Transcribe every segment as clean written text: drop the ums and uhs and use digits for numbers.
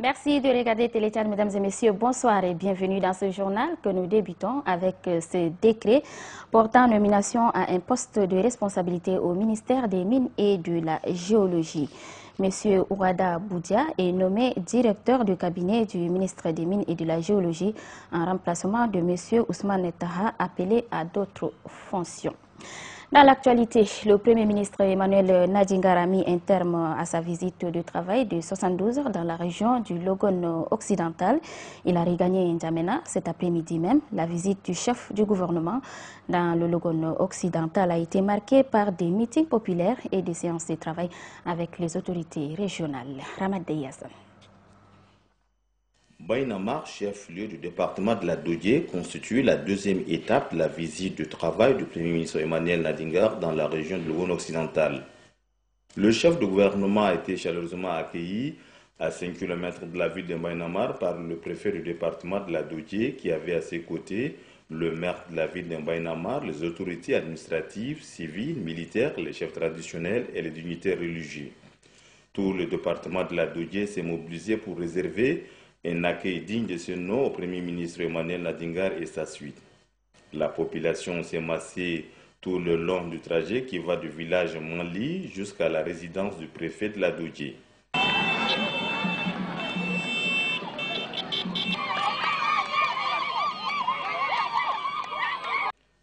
Merci de regarder Téléchat, mesdames et messieurs. Bonsoir et bienvenue dans ce journal que nous débutons avec ce décret portant nomination à un poste de responsabilité au ministère des Mines et de la Géologie. Monsieur Ouada Boudia est nommé directeur du cabinet du ministre des Mines et de la Géologie en remplacement de monsieur Ousmane Taha, appelé à d'autres fonctions. Dans l'actualité, le Premier ministre Emmanuel Nadingar a mis un terme à sa visite de travail de 72 heures dans la région du Logone occidental. Il a regagné N'Djamena cet après-midi même. La visite du chef du gouvernement dans le Logone occidental a été marquée par des meetings populaires et des séances de travail avec les autorités régionales. Ramad Deyassan. Baïnamar, chef-lieu du département de la Dodje, constitue la deuxième étape de la visite de travail du Premier ministre Emmanuel Nadingar dans la région de Logone occidental. Le chef de gouvernement a été chaleureusement accueilli à 5 km de la ville de Baïnamar par le préfet du département de la Dodje qui avait à ses côtés le maire de la ville de Baïnamar, les autorités administratives, civiles, militaires, les chefs traditionnels et les dignitaires religieux. Tout le département de la Dodje s'est mobilisé pour réserver un accueil digne de ce nom au Premier ministre Emmanuel Nadingar et sa suite. La population s'est massée tout le long du trajet qui va du village Manli jusqu'à la résidence du préfet de la Dodje.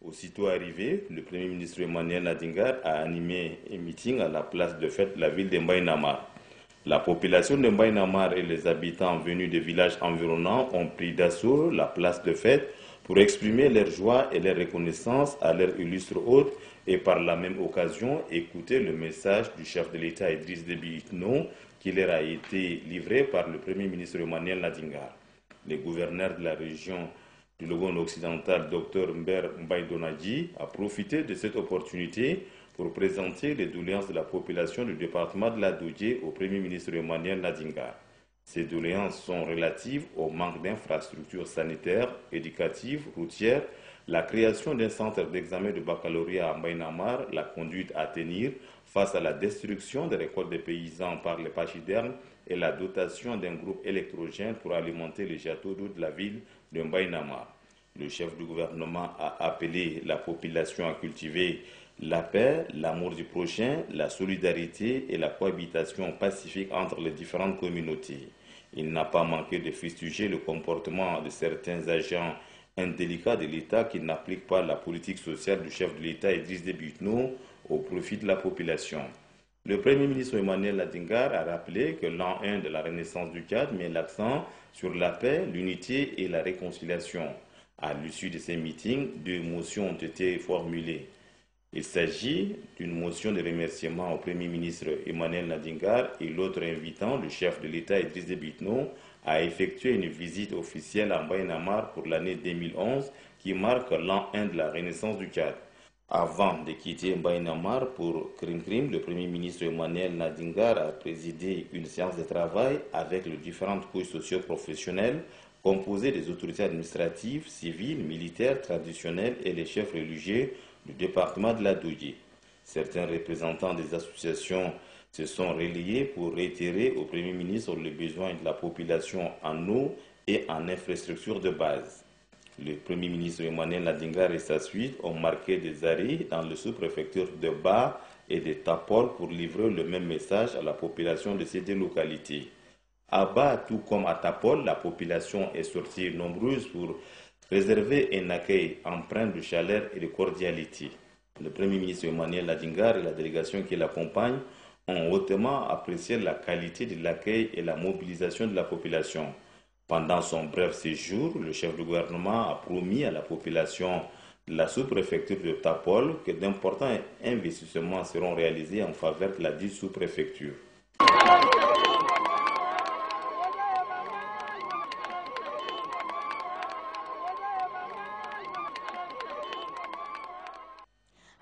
Aussitôt arrivé, le Premier ministre Emmanuel Nadingar a animé un meeting à la place de fête de la ville de Baïnamar. La population de Baïnamar et les habitants venus des villages environnants ont pris d'assaut la place de fête pour exprimer leur joie et leur reconnaissance à leur illustre hôte et par la même occasion écouter le message du chef de l'État Idriss Déby Itno qui leur a été livré par le Premier ministre Emmanuel Nadingar. Le gouverneur de la région du Logone occidental, Dr Mber Mbaïdonadji, a profité de cette opportunité pour présenter les doléances de la population du département de la Dodje au Premier ministre Emmanuel Nadingar. Ces doléances sont relatives au manque d'infrastructures sanitaires, éducatives, routières, la création d'un centre d'examen de baccalauréat à Baïnamar, la conduite à tenir face à la destruction des récoltes des paysans par les pachydermes et la dotation d'un groupe électrogène pour alimenter les châteaux d'eau de la ville de Baïnamar. Le chef du gouvernement a appelé la population à cultiver la paix, l'amour du prochain, la solidarité et la cohabitation pacifique entre les différentes communautés. Il n'a pas manqué de fustiger le comportement de certains agents indélicats de l'État qui n'appliquent pas la politique sociale du chef de l'État Idriss Déby Itno au profit de la population. Le Premier ministre Emmanuel Nadingar a rappelé que l'an 1 de la Renaissance du Tchad met l'accent sur la paix, l'unité et la réconciliation. À l'issue de ces meetings, deux motions ont été formulées. Il s'agit d'une motion de remerciement au Premier ministre Emmanuel Nadingar et l'autre invitant le chef de l'État Idriss Déby Itno à effectuer une visite officielle à Baïnamar pour l'année 2011 qui marque l'an 1 de la Renaissance du Tchad. Avant de quitter Baïnamar pour Krim, le Premier ministre Emmanuel Nadingar a présidé une séance de travail avec les différentes couches socio-professionnelles composées des autorités administratives, civiles, militaires, traditionnelles et les chefs religieux du département de la Dodje. Certains représentants des associations se sont relayés pour réitérer au Premier ministre les besoins de la population en eau et en infrastructures de base. Le Premier ministre Emmanuel Nadingar et sa suite ont marqué des arrêts dans les sous-préfectures de Ba et de Tapol pour livrer le même message à la population de ces deux localités. À Ba, tout comme à Tapol, la population est sortie nombreuse pour réserver un accueil empreint de chaleur et de cordialité. Le Premier ministre Emmanuel Nadingar et la délégation qui l'accompagne ont hautement apprécié la qualité de l'accueil et la mobilisation de la population. Pendant son bref séjour, le chef du gouvernement a promis à la population de la sous-préfecture de Tapol que d'importants investissements seront réalisés en faveur de la dite sous-préfecture.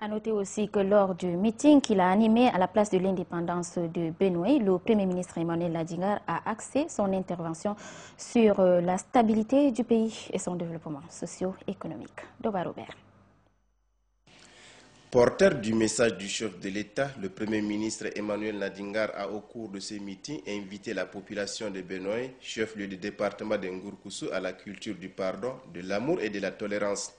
A noter aussi que lors du meeting qu'il a animé à la place de l'indépendance de Benoué, le Premier ministre Emmanuel Nadingar a axé son intervention sur la stabilité du pays et son développement socio-économique. Doba Robert. Porteur du message du chef de l'État, le Premier ministre Emmanuel Nadingar a au cours de ce meeting invité la population de Benoît, chef-lieu du département de Ngourkoussou, à la culture du pardon, de l'amour et de la tolérance.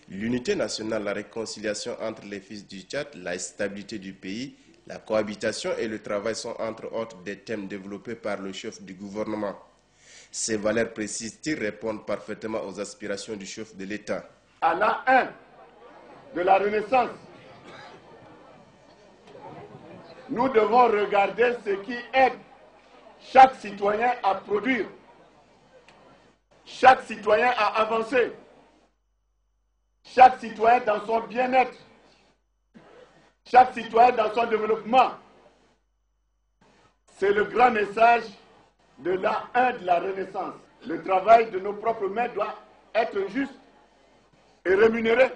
L'unité nationale, la réconciliation entre les fils du Tchad, la stabilité du pays, la cohabitation et le travail sont entre autres des thèmes développés par le chef du gouvernement. Ces valeurs, précisent-ils, répondent parfaitement aux aspirations du chef de l'État. À l'an 1 de la Renaissance, nous devons regarder ce qui aide chaque citoyen à produire, chaque citoyen à avancer, chaque citoyen dans son bien-être, chaque citoyen dans son développement. C'est le grand message de l'an 1 de la Renaissance. Le travail de nos propres mains doit être juste et rémunéré.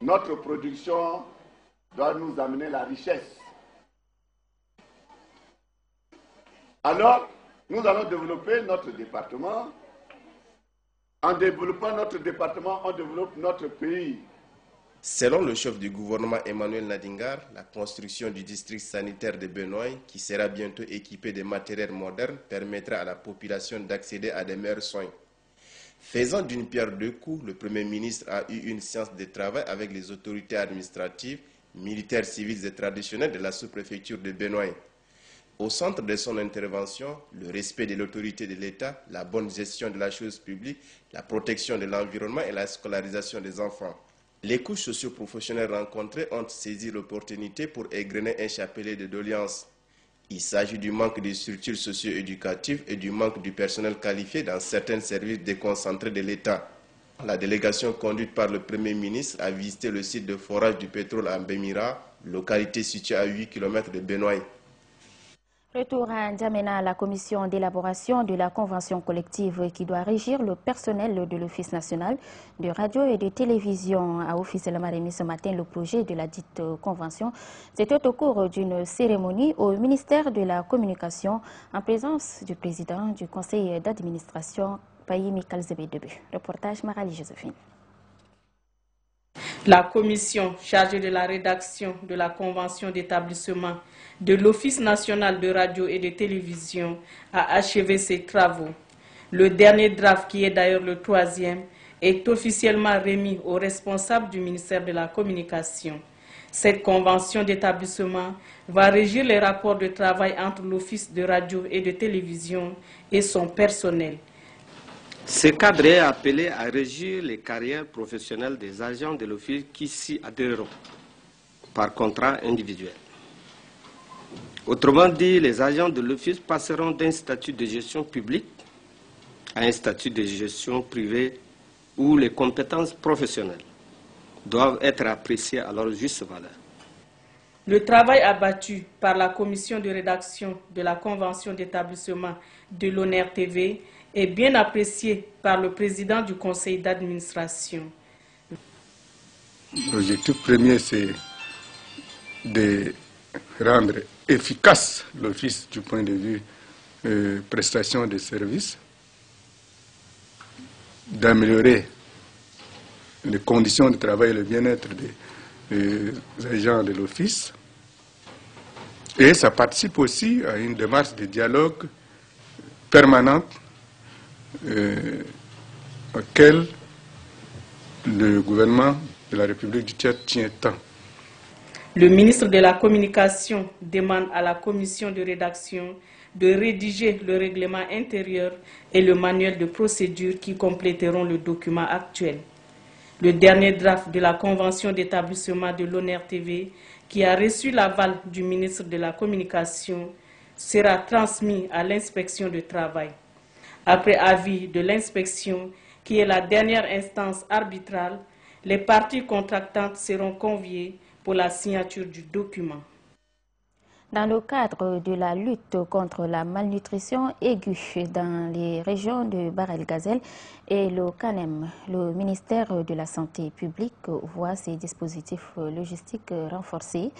Notre production doit nous amener la richesse. Alors, nous allons développer notre département. En développant notre département, on développe notre pays. Selon le chef du gouvernement Emmanuel Nadingar, la construction du district sanitaire de Benoît, qui sera bientôt équipé de matériel moderne, permettra à la population d'accéder à des meilleurs soins. Faisant d'une pierre deux coups, le Premier ministre a eu une séance de travail avec les autorités administratives, militaires, civils et traditionnels de la sous-préfecture de Benoît. Au centre de son intervention, le respect de l'autorité de l'État, la bonne gestion de la chose publique, la protection de l'environnement et la scolarisation des enfants. Les couches socio-professionnelles rencontrées ont saisi l'opportunité pour égrener un chapelet de doléances. Il s'agit du manque de structures socio-éducatives et du manque du personnel qualifié dans certains services déconcentrés de l'État. La délégation conduite par le Premier ministre a visité le site de forage du pétrole à Bémira, localité située à 8 km de Benoît. Retour à N'Djamena, la commission d'élaboration de la convention collective qui doit régir le personnel de l'Office national de radio et de télévision a officiellement remis ce matin le projet de la dite convention. C'était au cours d'une cérémonie au ministère de la Communication en présence du président du conseil d'administration, Payimi Kalzebe-Debu. Reportage Marali Josephine. La commission chargée de la rédaction de la convention d'établissement de l'Office national de radio et de télévision a achevé ses travaux. Le dernier draft, qui est d'ailleurs le troisième, est officiellement remis aux responsables du ministère de la Communication. Cette convention d'établissement va régir les rapports de travail entre l'Office de radio et de télévision et son personnel. Ce cadre est appelé à régir les carrières professionnelles des agents de l'Office qui s'y adhéreront par contrat individuel. Autrement dit, les agents de l'Office passeront d'un statut de gestion publique à un statut de gestion privée où les compétences professionnelles doivent être appréciées à leur juste valeur. Le travail abattu par la commission de rédaction de la convention d'établissement de l'ONER TV est bien apprécié par le président du conseil d'administration. L'objectif premier, c'est de rendre efficace l'office du point de vue prestation de services, d'améliorer les conditions de travail et le bien-être des agents de l'office. Et ça participe aussi à une démarche de dialogue permanente auquel le gouvernement de la République du Tchad tient tant. Le ministre de la Communication demande à la commission de rédaction de rédiger le règlement intérieur et le manuel de procédure qui compléteront le document actuel. Le dernier draft de la convention d'établissement de l'ONER TV, qui a reçu l'aval du ministre de la Communication, sera transmis à l'inspection du travail. Après avis de l'inspection, qui est la dernière instance arbitrale, les parties contractantes seront conviées pour la signature du document. Dans le cadre de la lutte contre la malnutrition aiguë dans les régions de Bahr el Ghazal et le Kanem, le ministère de la Santé publique voit ses dispositifs logistiques renforcés.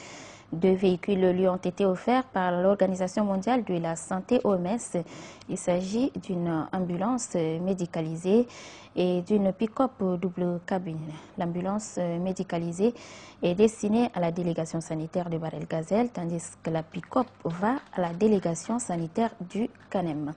2 véhicules lui ont été offerts par l'Organisation mondiale de la santé OMS. Il s'agit d'une ambulance médicalisée et d'une pick-up double cabine. L'ambulance médicalisée est destinée à la délégation sanitaire de Barel-Gazelle, tandis que la pick-up va à la délégation sanitaire du CANEM.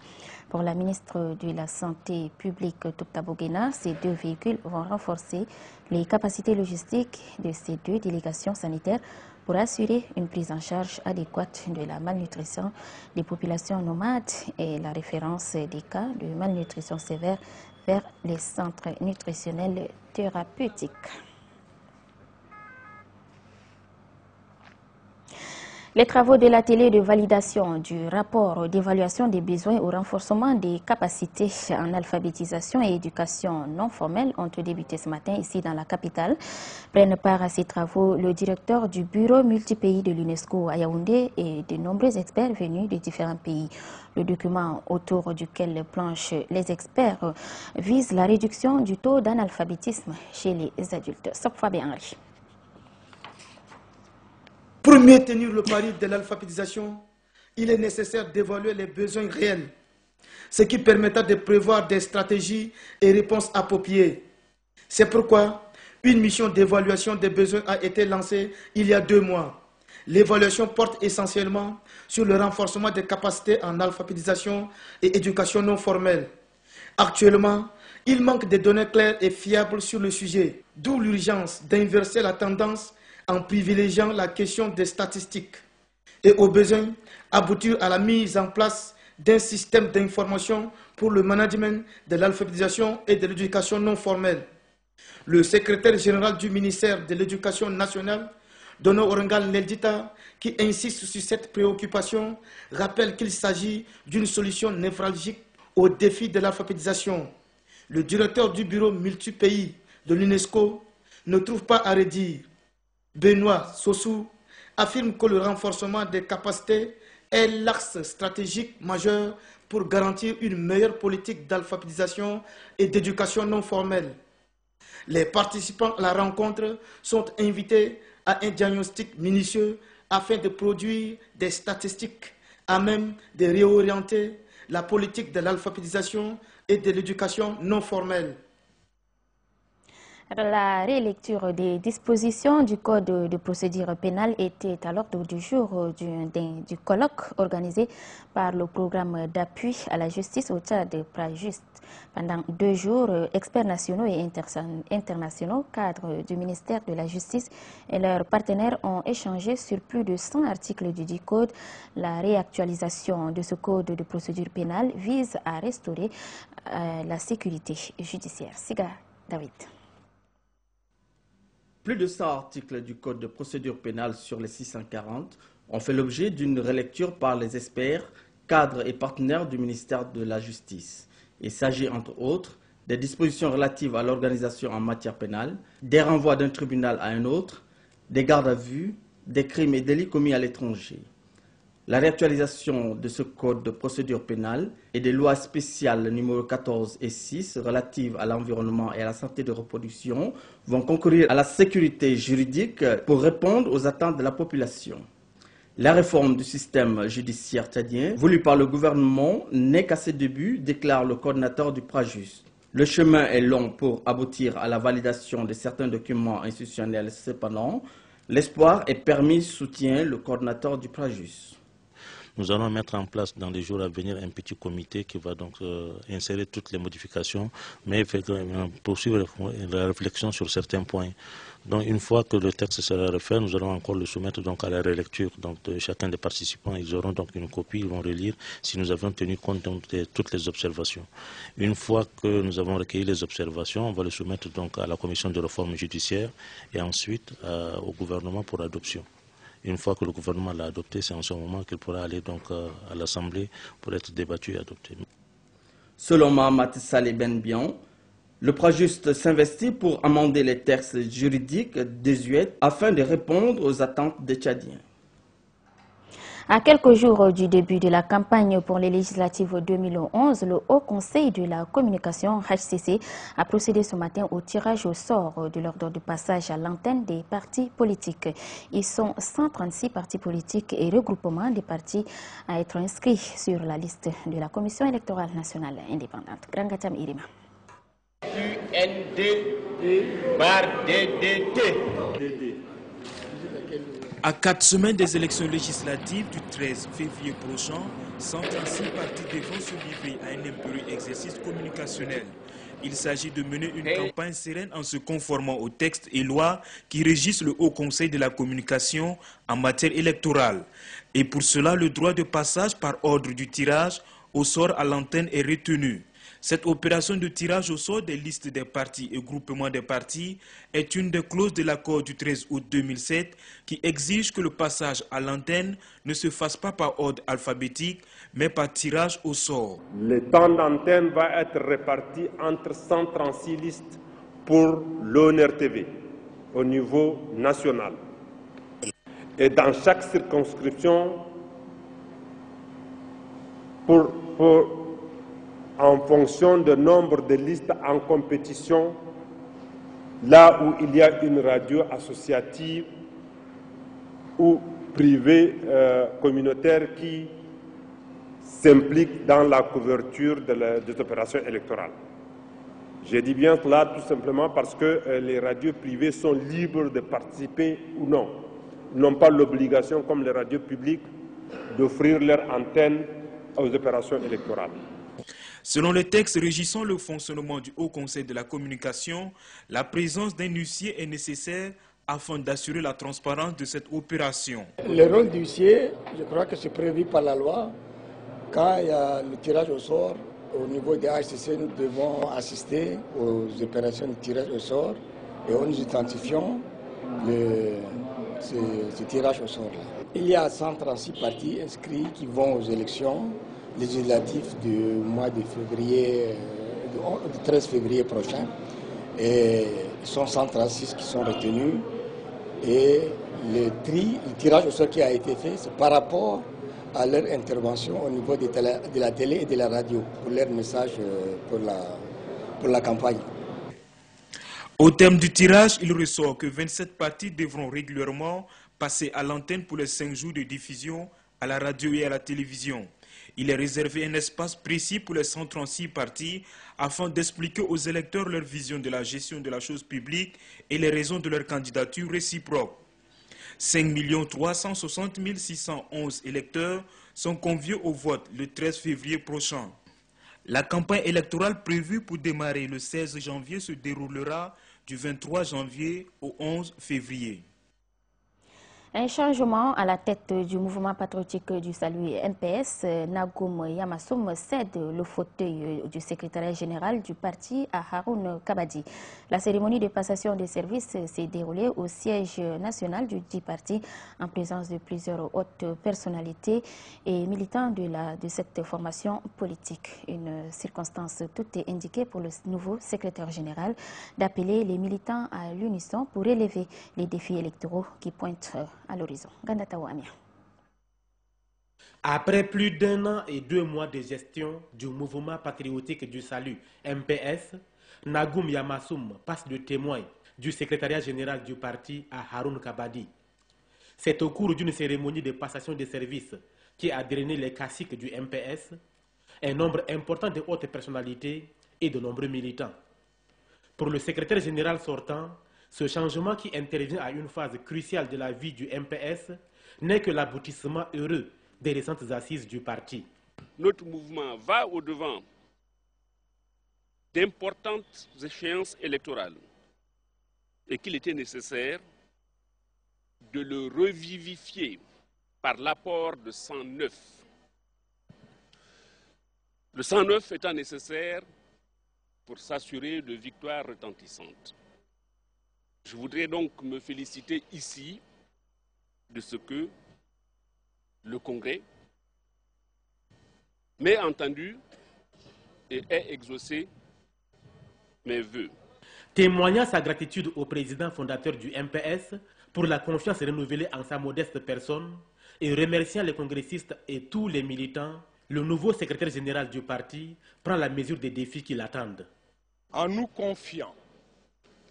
Pour la ministre de la Santé publique, Topta Bogena, ces 2 véhicules vont renforcer les capacités logistiques de ces 2 délégations sanitaires pour assurer une prise en charge adéquate de la malnutrition des populations nomades et la référence des cas de malnutrition sévère vers les centres nutritionnels thérapeutiques. Les travaux de l'atelier de validation du rapport d'évaluation des besoins au renforcement des capacités en alphabétisation et éducation non formelle ont débuté ce matin ici dans la capitale. Prennent part à ces travaux le directeur du bureau multipays de l'UNESCO à Yaoundé et de nombreux experts venus de différents pays. Le document autour duquel planchent les experts vise la réduction du taux d'analphabétisme chez les adultes. Sopfabe Henry. Pour mieux tenir le pari de l'alphabétisation, il est nécessaire d'évaluer les besoins réels, ce qui permettra de prévoir des stratégies et réponses appropriées. C'est pourquoi une mission d'évaluation des besoins a été lancée il y a 2 mois. L'évaluation porte essentiellement sur le renforcement des capacités en alphabétisation et éducation non formelle. Actuellement, il manque de données claires et fiables sur le sujet, d'où l'urgence d'inverser la tendance en privilégiant la question des statistiques et au besoin aboutir à la mise en place d'un système d'information pour le management de l'alphabétisation et de l'éducation non formelle. Le secrétaire général du ministère de l'Éducation nationale, Dono Orengal Neldita, qui insiste sur cette préoccupation, rappelle qu'il s'agit d'une solution névralgique au défi de l'alphabétisation. Le directeur du bureau multipays de l'UNESCO ne trouve pas à redire. Benoît Sossou affirme que le renforcement des capacités est l'axe stratégique majeur pour garantir une meilleure politique d'alphabétisation et d'éducation non formelle. Les participants à la rencontre sont invités à un diagnostic minutieux afin de produire des statistiques à même de réorienter la politique de l'alphabétisation et de l'éducation non formelle. La rélecture des dispositions du Code de procédure pénale était à l'ordre du jour du colloque organisé par le programme d'appui à la justice au Tchad Prajuste. Pendant 2 jours, experts nationaux et internationaux, cadres du ministère de la Justice et leurs partenaires ont échangé sur plus de 100 articles du dit code. La réactualisation de ce code de procédure pénale vise à restaurer la sécurité judiciaire. Siga David. Plus de 100 articles du Code de procédure pénale sur les 640 ont fait l'objet d'une relecture par les experts, cadres et partenaires du ministère de la Justice. Il s'agit entre autres des dispositions relatives à l'organisation en matière pénale, des renvois d'un tribunal à un autre, des gardes à vue, des crimes et délits commis à l'étranger. La réactualisation de ce code de procédure pénale et des lois spéciales numéro 14 et 6 relatives à l'environnement et à la santé de reproduction vont concourir à la sécurité juridique pour répondre aux attentes de la population. La réforme du système judiciaire tchadien, voulue par le gouvernement, n'est qu'à ses débuts, déclare le coordinateur du Prajuste. Le chemin est long pour aboutir à la validation de certains documents institutionnels. Cependant, l'espoir est permis, soutient le coordinateur du Prajuste. Nous allons mettre en place dans les jours à venir un petit comité qui va donc insérer toutes les modifications, mais poursuivre la réflexion sur certains points. Donc une fois que le texte sera refait, nous allons encore le soumettre donc à la relecture. Donc de chacun des participants, ils auront donc une copie, ils vont relire si nous avons tenu compte de toutes les observations. Une fois que nous avons recueilli les observations, on va le soumettre donc à la commission de réforme judiciaire et ensuite au gouvernement pour adoption. Une fois que le gouvernement l'a adopté, c'est en ce moment qu'il pourra aller donc à l'Assemblée pour être débattu et adopté. Selon Mahamat Saleh Benbian, le Prajuste s'investit pour amender les textes juridiques désuets afin de répondre aux attentes des Tchadiens. À quelques jours du début de la campagne pour les législatives 2011, le Haut Conseil de la communication HCC a procédé ce matin au tirage au sort de l'ordre de passage à l'antenne des partis politiques. Ils sont 136 partis politiques et regroupements des partis à être inscrits sur la liste de la Commission électorale nationale indépendante. Grangatam Irima. À 4 semaines des élections législatives du 13 février prochain, 136 partis devront se livrer à un impérieux exercice communicationnel. Il s'agit de mener une campagne sereine en se conformant aux textes et lois qui régissent le Haut Conseil de la communication en matière électorale. Et pour cela, le droit de passage par ordre du tirage au sort à l'antenne est retenu. Cette opération de tirage au sort des listes des partis et groupements des partis est une des clauses de l'accord du 13 août 2007 qui exige que le passage à l'antenne ne se fasse pas par ordre alphabétique, mais par tirage au sort. Le temps d'antenne va être réparti entre 136 listes pour l'ONRTV au niveau national. Et dans chaque circonscription, en fonction du nombre de listes en compétition, là où il y a une radio associative ou privée communautaire qui s'implique dans la couverture des opérations électorales. Je dis bien cela tout simplement parce que les radios privées sont libres de participer ou non. Ils n'ont pas l'obligation, comme les radios publiques, d'offrir leur antenne aux opérations électorales. Selon les textes régissant le fonctionnement du Haut Conseil de la communication, la présence d'un huissier est nécessaire afin d'assurer la transparence de cette opération. Le rôle du huissier, je crois que c'est prévu par la loi. Quand il y a le tirage au sort, au niveau des HCC, nous devons assister aux opérations de tirage au sort et nous identifions ce tirage au sort-là. Il y a 136 partis inscrits qui vont aux élections législatives du mois de février, du 13 février prochain. Et ils sont 136 qui sont retenus. Et le tirage au sort qui a été fait, c'est par rapport à leur intervention au niveau de la télé et de la radio, pour leur message pour la campagne. Au terme du tirage, il ressort que 27 partis devront régulièrement passer à l'antenne pour les 5 jours de diffusion à la radio et à la télévision. Il est réservé un espace précis pour les 136 partis afin d'expliquer aux électeurs leur vision de la gestion de la chose publique et les raisons de leur candidature réciproque. 5 360 611 électeurs sont conviés au vote le 13 février prochain. La campagne électorale prévue pour démarrer le 16 janvier se déroulera du 23 janvier au 11 février. Un changement à la tête du mouvement patriotique du salut MPS, Nagoum Yamassoum cède le fauteuil du secrétariat général du parti à Haroun Kabadi. La cérémonie de passation des services s'est déroulée au siège national du dit parti en présence de plusieurs hautes personnalités et militants de cette formation politique. Une circonstance toute est indiquée pour le nouveau secrétaire général d'appeler les militants à l'unisson pour relever les défis électoraux qui pointent à l'horizon. Après plus d'1 an et 2 mois de gestion du mouvement patriotique du salut MPS, Nagoum Yamassoum passe de témoin du secrétariat général du parti à Haroun Kabadi. C'est au cours d'une cérémonie de passation de services qui a drainé les caciques du MPS, un nombre important de hautes personnalités et de nombreux militants. Pour le secrétaire général sortant, ce changement qui intervient à une phase cruciale de la vie du MPS n'est que l'aboutissement heureux des récentes assises du parti. Notre mouvement va au-devant d'importantes échéances électorales et qu'il était nécessaire de le revivifier par l'apport de 109. Le 109 étant nécessaire pour s'assurer de victoires retentissantes. Je voudrais donc me féliciter ici de ce que le Congrès m'ait entendu et ait exaucé mes vœux. Témoignant sa gratitude au président fondateur du MPS pour la confiance renouvelée en sa modeste personne et remerciant les congressistes et tous les militants, le nouveau secrétaire général du parti prend la mesure des défis qui l'attendent. En nous confiant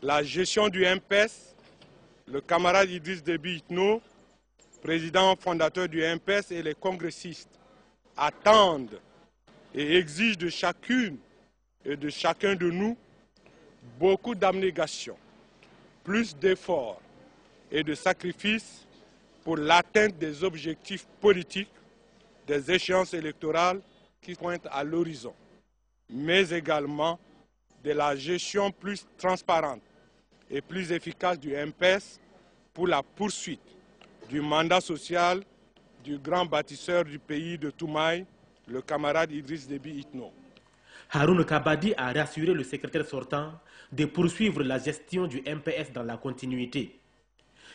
la gestion du MPS, le camarade Idriss Déby Itno, président fondateur du MPS, et les congressistes attendent et exigent de chacune et de chacun de nous beaucoup d'abnégation, plus d'efforts et de sacrifices pour l'atteinte des objectifs politiques, des échéances électorales qui pointent à l'horizon, mais également de la gestion plus transparente et plus efficace du MPS pour la poursuite du mandat social du grand bâtisseur du pays de Toumaï, le camarade Idriss Déby Itno. Haroun Kabadi a rassuré le secrétaire sortant de poursuivre la gestion du MPS dans la continuité.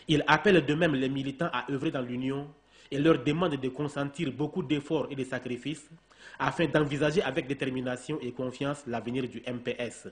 Il appelle de même les militants à œuvrer dans l'union et leur demande de consentir beaucoup d'efforts et de sacrifices afin d'envisager avec détermination et confiance l'avenir du MPS.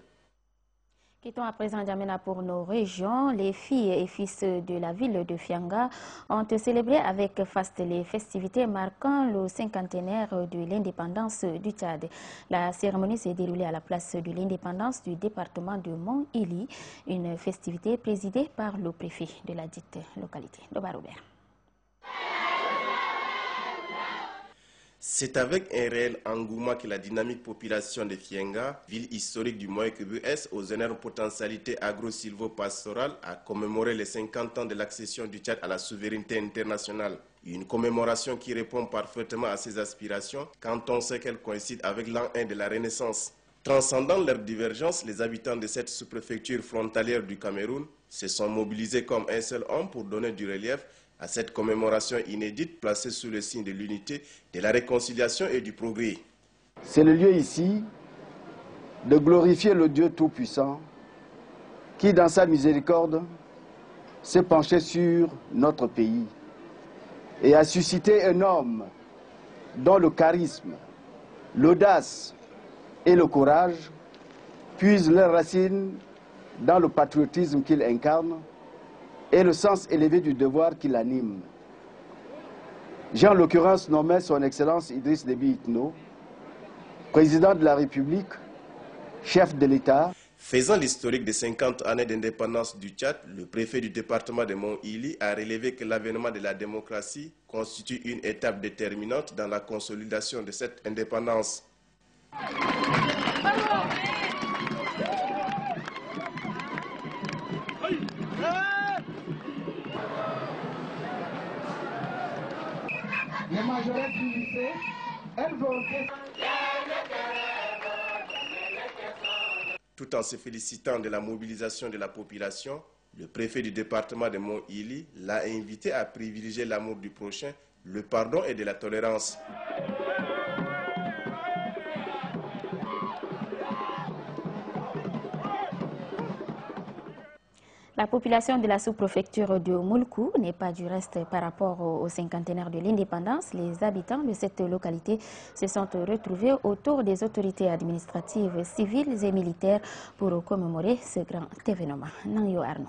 Quittons à présent N'Djamena pour nos régions. Les filles et fils de la ville de Fianga ont célébré avec faste les festivités marquant le cinquantenaire de l'indépendance du Tchad. La cérémonie s'est déroulée à la place de l'indépendance du département de Mont-Ili, une festivité présidée par le préfet de la dite localité. Doba Robert. C'est avec un réel engouement que la dynamique population de Fienga, ville historique du Moyen-Kivu-Est aux énormes potentialités agro-silvo-pastorales, a commémoré les 50 ans de l'accession du Tchad à la souveraineté internationale. Une commémoration qui répond parfaitement à ses aspirations quand on sait qu'elle coïncide avec l'an 1 de la Renaissance. Transcendant leurs divergences, les habitants de cette sous-préfecture frontalière du Cameroun se sont mobilisés comme un seul homme pour donner du relief à cette commémoration inédite placée sous le signe de l'unité, de la réconciliation et du progrès. C'est le lieu ici de glorifier le Dieu Tout-Puissant qui, dans sa miséricorde, s'est penché sur notre pays et a suscité un homme dont le charisme, l'audace et le courage puisent leurs racines dans le patriotisme qu'il incarne et le sens élevé du devoir qui l'anime. J'ai en l'occurrence nommé son Excellence Idriss Déby Itno, président de la République, chef de l'État. Faisant l'historique des 50 années d'indépendance du Tchad, le préfet du département de Mont-Ili a relevé que l'avènement de la démocratie constitue une étape déterminante dans la consolidation de cette indépendance. Les majorettes du lycée, elles vont... Tout en se félicitant de la mobilisation de la population, le préfet du département de Mont-Ili l'a invité à privilégier l'amour du prochain, le pardon et de la tolérance. La population de la sous-préfecture de Moulkou n'est pas du reste par rapport au cinquantenaire de l'indépendance. Les habitants de cette localité se sont retrouvés autour des autorités administratives, civiles et militaires pour commémorer ce grand événement. Nangyo Arnaud.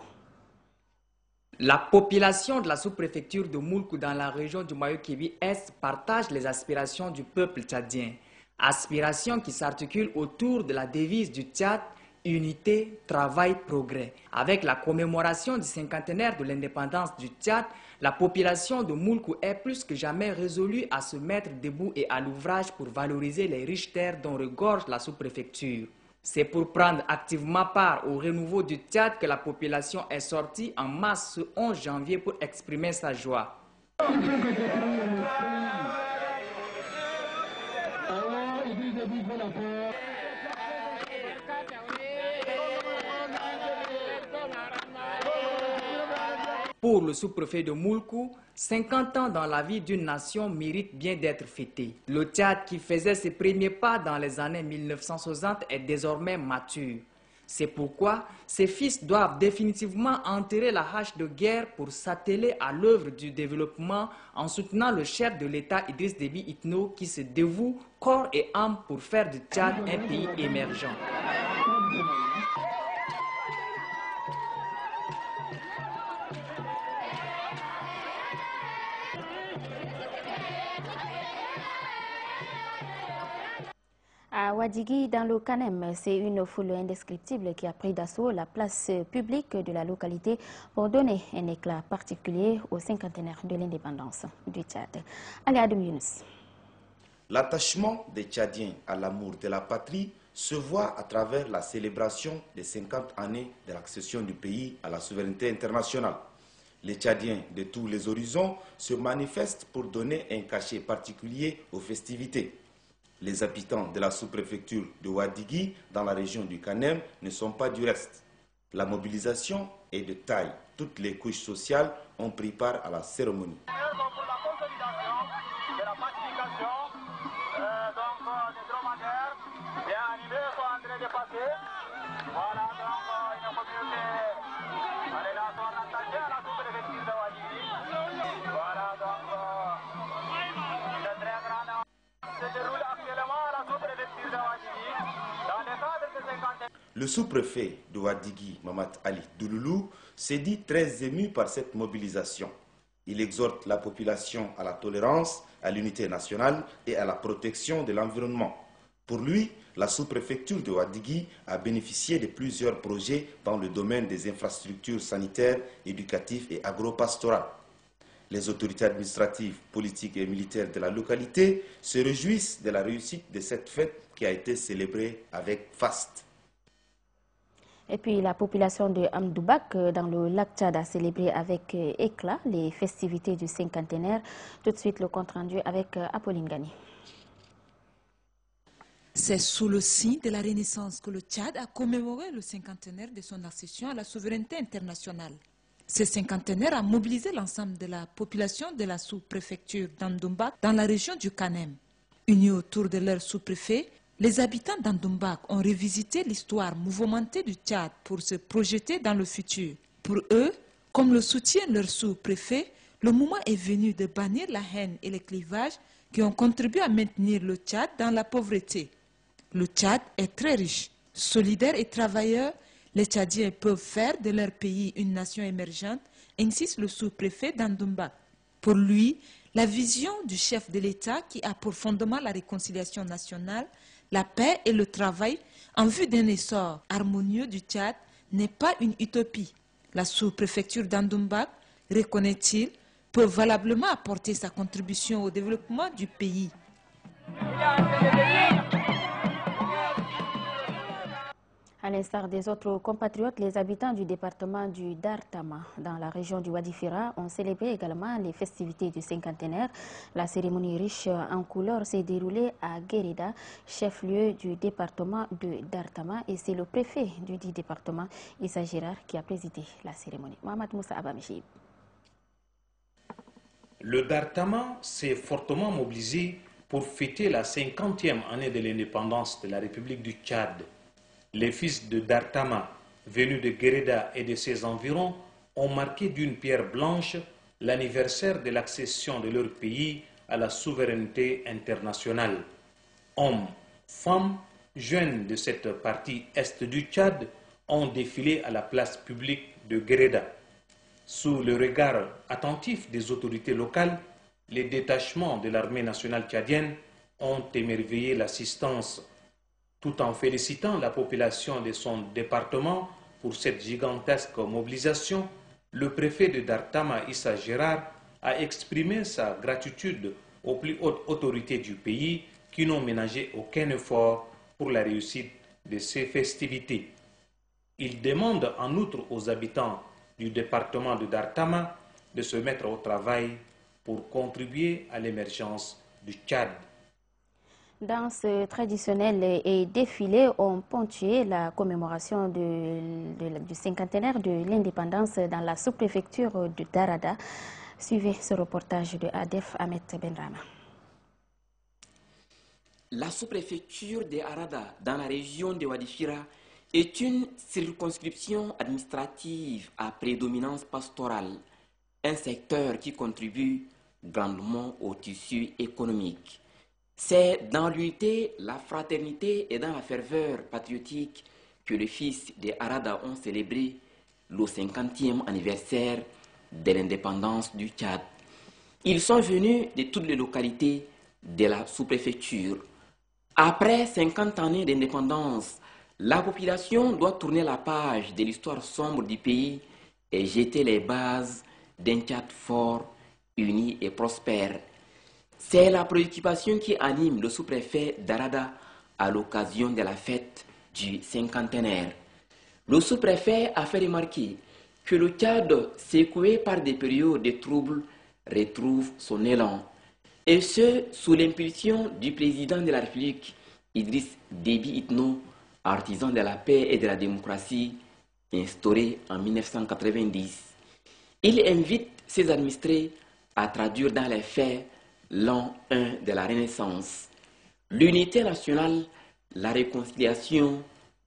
La population de la sous-préfecture de Moulkou dans la région du Moyen-Kivu-Est partage les aspirations du peuple tchadien. Aspirations qui s'articulent autour de la devise du Tchad: unité, travail, progrès. Avec la commémoration du cinquantenaire de l'indépendance du Tchad, la population de Moulkou est plus que jamais résolue à se mettre debout et à l'ouvrage pour valoriser les riches terres dont regorge la sous-préfecture. C'est pour prendre activement part au renouveau du Tchad que la population est sortie en masse ce 11 janvier pour exprimer sa joie. Pour le sous-préfet de Moulkou, 50 ans dans la vie d'une nation méritent bien d'être fêtés. Le Tchad, qui faisait ses premiers pas dans les années 1960, est désormais mature. C'est pourquoi ses fils doivent définitivement enterrer la hache de guerre pour s'atteler à l'œuvre du développement en soutenant le chef de l'État Idriss Déby Itno qui se dévoue corps et âme pour faire du Tchad un pays émergent. À Ouaddigui, dans le Kanem, c'est une foule indescriptible qui a pris d'assaut la place publique de la localité pour donner un éclat particulier au cinquantenaire de l'indépendance du Tchad. Ali Adam Younous. L'attachement des Tchadiens à l'amour de la patrie se voit à travers la célébration des 50 années de l'accession du pays à la souveraineté internationale. Les Tchadiens de tous les horizons se manifestent pour donner un cachet particulier aux festivités. Les habitants de la sous-préfecture de Ouaddigui, dans la région du Kanem, ne sont pas du reste. La mobilisation est de taille. Toutes les couches sociales ont pris part à la cérémonie. Le sous-préfet de Ouaddigui, Mamad Ali Douloulou, s'est dit très ému par cette mobilisation. Il exhorte la population à la tolérance, à l'unité nationale et à la protection de l'environnement. Pour lui, la sous-préfecture de Ouaddigui a bénéficié de plusieurs projets dans le domaine des infrastructures sanitaires, éducatives et agro-pastorales. Les autorités administratives, politiques et militaires de la localité se réjouissent de la réussite de cette fête qui a été célébrée avec faste. Et puis la population de Amdoubak dans le lac Tchad a célébré avec éclat les festivités du cinquantenaire. Tout de suite le compte rendu avec Apolline Gani. C'est sous le signe de la Renaissance que le Tchad a commémoré le cinquantenaire de son accession à la souveraineté internationale. Ce cinquantenaire a mobilisé l'ensemble de la population de la sous-préfecture d'Amdoubak dans la région du Kanem. Unis autour de leur sous-préfet, les habitants d'Amdoubak ont revisité l'histoire mouvementée du Tchad pour se projeter dans le futur. Pour eux, comme le soutient leur sous-préfet, le moment est venu de bannir la haine et les clivages qui ont contribué à maintenir le Tchad dans la pauvreté. Le Tchad est très riche, solidaire et travailleur. Les Tchadiens peuvent faire de leur pays une nation émergente, insiste le sous-préfet d'Amdoubak. Pour lui, la vision du chef de l'État qui a pour fondement la réconciliation nationale, la paix et le travail en vue d'un essor harmonieux du Tchad n'est pas une utopie. La sous-préfecture d'Amdoubak, reconnaît-il, peut valablement apporter sa contribution au développement du pays. À l'instar des autres compatriotes, les habitants du département du Dartama, dans la région du Wadi-Fira, ont célébré également les festivités du cinquantenaire. La cérémonie riche en couleurs s'est déroulée à Guérida, chef-lieu du département de Dartama, et c'est le préfet du dit département, Issa Gérard, qui a présidé la cérémonie. Mohamed Moussa Abamechib. Le Dartama s'est fortement mobilisé pour fêter la 50e année de l'indépendance de la République du Tchad. Les fils de Dartama, venus de Guérida et de ses environs, ont marqué d'une pierre blanche l'anniversaire de l'accession de leur pays à la souveraineté internationale. Hommes, femmes, jeunes de cette partie est du Tchad ont défilé à la place publique de Guérida. Sous le regard attentif des autorités locales, les détachements de l'armée nationale tchadienne ont émerveillé l'assistance. Tout en félicitant la population de son département pour cette gigantesque mobilisation, le préfet de Dartama, Issa Gérard, a exprimé sa gratitude aux plus hautes autorités du pays qui n'ont ménagé aucun effort pour la réussite de ces festivités. Il demande en outre aux habitants du département de Dartama de se mettre au travail pour contribuer à l'émergence du Tchad. Danse traditionnelle et défilé ont ponctué la commémoration du cinquantenaire de l'indépendance dans la sous-préfecture de Darada. Suivez ce reportage de Adef Ahmed Benrama. La sous-préfecture de Arada, dans la région de Wadi-Fira, est une circonscription administrative à prédominance pastorale, un secteur qui contribue grandement au tissu économique. C'est dans l'unité, la fraternité et dans la ferveur patriotique que les fils de Arada ont célébré le 50e anniversaire de l'indépendance du Tchad. Ils sont venus de toutes les localités de la sous-préfecture. Après 50 années d'indépendance, la population doit tourner la page de l'histoire sombre du pays et jeter les bases d'un Tchad fort, uni et prospère. C'est la préoccupation qui anime le sous-préfet d'Arada à l'occasion de la fête du cinquantenaire. Le sous-préfet a fait remarquer que le Tchad, secoué par des périodes de troubles, retrouve son élan. Et ce, sous l'impulsion du président de la République, Idriss Déby Itno, artisan de la paix et de la démocratie, instauré en 1990. Il invite ses administrés à traduire dans les faits l'an 1 de la Renaissance. L'unité nationale, la réconciliation,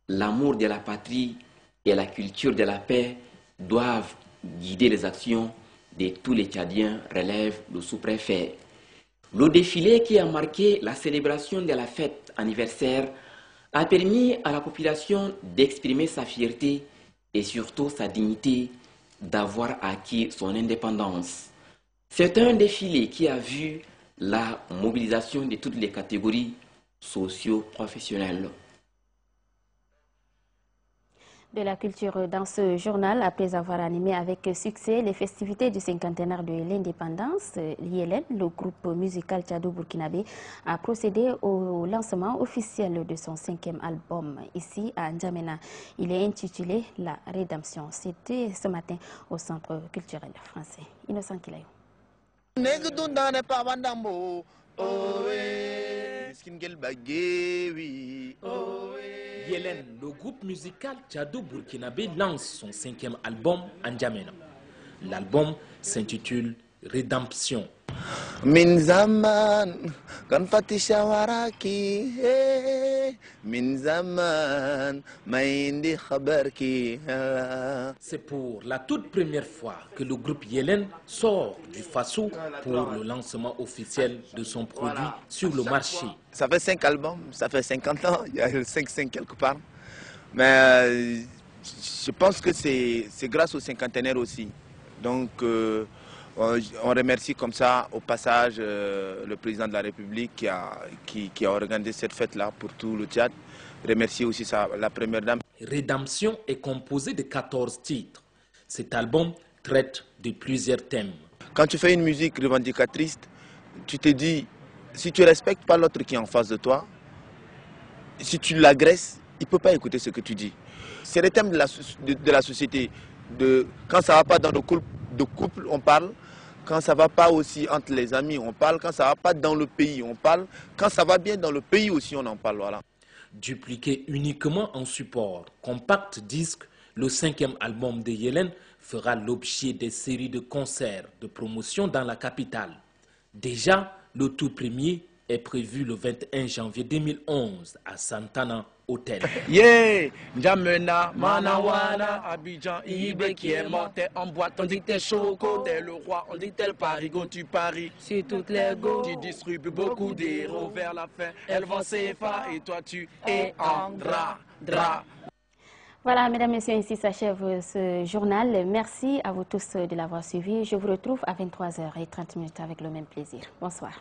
l'amour de la patrie et la culture de la paix doivent guider les actions de tous les Tchadiens, relève le sous-préfet. Le défilé qui a marqué la célébration de la fête anniversaire a permis à la population d'exprimer sa fierté et surtout sa dignité d'avoir acquis son indépendance. C'est un défilé qui a vu la mobilisation de toutes les catégories socio-professionnelles. De la culture dans ce journal, après avoir animé avec succès les festivités du cinquantenaire de l'indépendance, l'ILN, le groupe musical tchado-burkinabé, a procédé au lancement officiel de son 5e album ici à N'Djamena. Il est intitulé La Rédemption. C'était ce matin au Centre culturel français. Innocent Kilayou. Yelen, le groupe musical tchado-burkinabé lance son 5e album N'Djamena. L'album s'intitule Rédemption. Min zaman kan fatisha waraki min zaman maindi khabarki. C'est pour la toute première fois que le groupe Yelen sort du Faso pour le lancement officiel de son produit sur le marché. Ça fait 5 albums, ça fait 50 ans, il y a 5 quelque part. Mais je pense que c'est grâce au cinquantenaire aussi. Donc on remercie comme ça au passage le président de la République qui a organisé cette fête-là pour tout le Tchad. Remercie aussi la première dame. Rédemption est composé de 14 titres. Cet album traite de plusieurs thèmes. Quand tu fais une musique revendicatrice, tu te dis, si tu ne respectes pas l'autre qui est en face de toi, si tu l'agresses, il ne peut pas écouter ce que tu dis. C'est le thème de la société. Quand ça ne va pas dans le couple, on parle. Quand ça ne va pas aussi entre les amis, on parle. Quand ça ne va pas dans le pays, on parle. Quand ça va bien dans le pays aussi, on en parle. Voilà. Dupliqué uniquement en support compact disque, le 5e album de Yelen fera l'objet des séries de concerts de promotion dans la capitale. Déjà, le tout premier est prévu le 21 janvier 2011 à Santana Hotel. Yeah, N'Djamena, Manawana, Abidjan, Ibe qui est mort, t'es en boîte, on dit que t'es choco, t'es le roi, on dit que t'es le parigo, tu paries sur toutes les go, tu distribues beaucoup d'héros vers la fin, elles vont s'effacer et toi tu es en drap. Voilà, mesdames, messieurs, ici s'achève ce journal. Merci à vous tous de l'avoir suivi. Je vous retrouve à 23h30 avec le même plaisir. Bonsoir.